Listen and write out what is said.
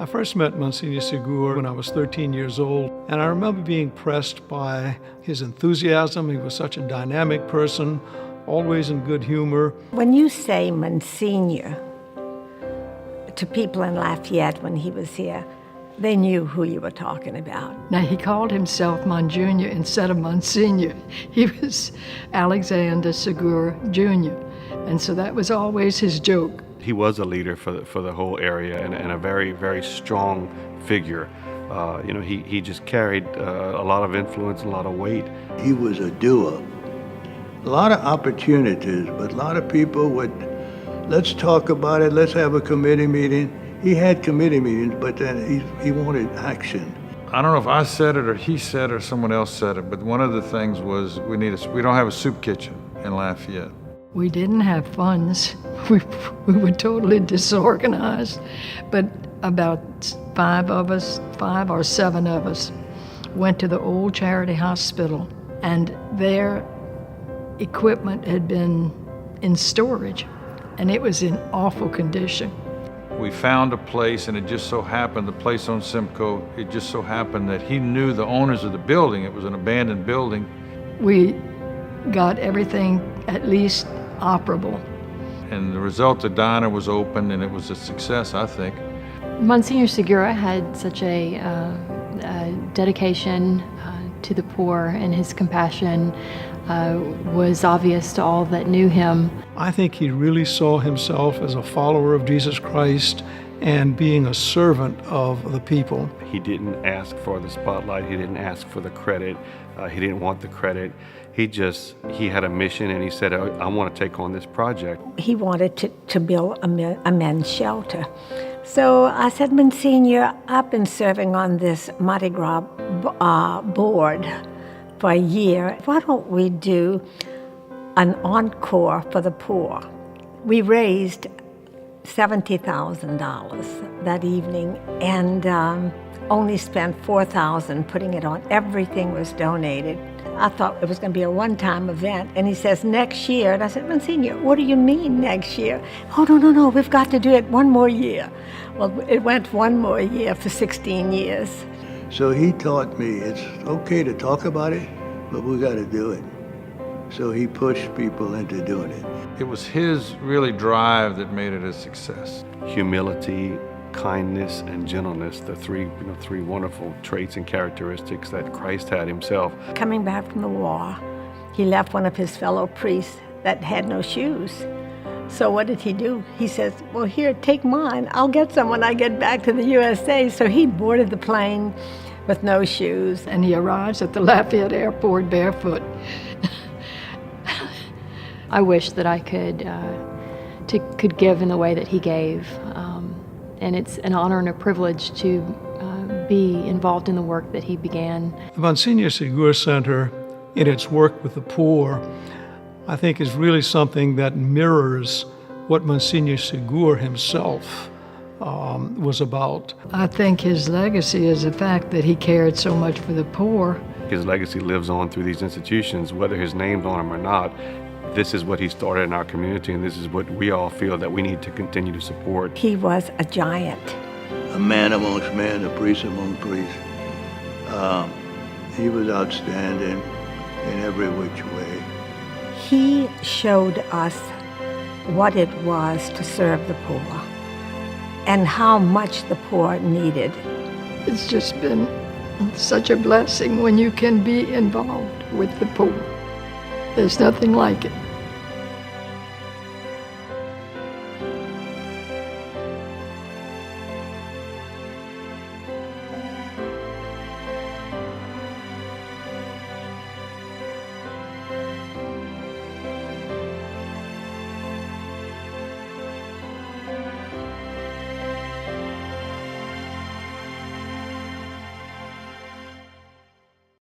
I first met Monsignor Segur when I was 13 years old, and I remember being impressed by his enthusiasm. He was such a dynamic person, always in good humor. When you say Monsignor to people in Lafayette when he was here, they knew who you were talking about. Now, he called himself Monsignor instead of Monsignor. He was Alexander Segur Jr., and so that was always his joke. He was a leader for the whole area and a very, very strong figure. He just carried a lot of influence and a lot of weight. He was a doer. A lot of opportunities, but a lot of people would, let's talk about it, let's have a committee meeting. He had committee meetings, but then he wanted action. I don't know if I said it or he said it or someone else said it, but one of the things was we don't have a soup kitchen in Lafayette. We didn't have funds. We were totally disorganized. But about 5 or 7 of us, went to the old charity hospital, and their equipment had been in storage, and it was in awful condition. We found a place, and it just so happened, the place on Simcoe, it just so happened that he knew the owners of the building. It was an abandoned building. We got everything at least operable. And the result, the diner was open, and it was a success, I think. Monsignor Segura had such a dedication to the poor, and his compassion was obvious to all that knew him. I think he really saw himself as a follower of Jesus Christ and being a servant of the people. He didn't ask for the spotlight. He didn't ask for the credit. He didn't want the credit. He had a mission, and he said, I want to take on this project. He wanted to build a men's shelter. So I said, Monsignor, I've been serving on this Mardi Gras board for a year. Why don't we do an encore for the poor? We raised $70,000 that evening and only spent $4,000 putting it on. Everything was donated. I thought it was going to be a one-time event. And he says, next year. And I said, Monsignor, what do you mean next year? Oh, no, we've got to do it one more year. Well, it went one more year for 16 years. So he taught me it's okay to talk about it, but we got to do it. So he pushed people into doing it. It was his really drive that made it a success. Humility, kindness, and gentleness, the three wonderful traits and characteristics that Christ had himself. Coming back from the war, he left one of his fellow priests that had no shoes. So what did he do? He says, well, here, take mine. I'll get some when I get back to the USA. So he boarded the plane with no shoes. And he arrives at the Lafayette airport barefoot. I wish that I could give in the way that he gave. And it's an honor and a privilege to be involved in the work that he began. The Monsignor Segur Center, in its work with the poor, I think is really something that mirrors what Monsignor Segur himself was about. I think his legacy is the fact that he cared so much for the poor. His legacy lives on through these institutions, whether his name's on them or not. This is what he started in our community, and this is what we all feel that we need to continue to support. He was a giant. A man amongst men, a priest among priests. He was outstanding in every which way. He showed us what it was to serve the poor and how much the poor needed. It's just been such a blessing when you can be involved with the poor. There's nothing like it.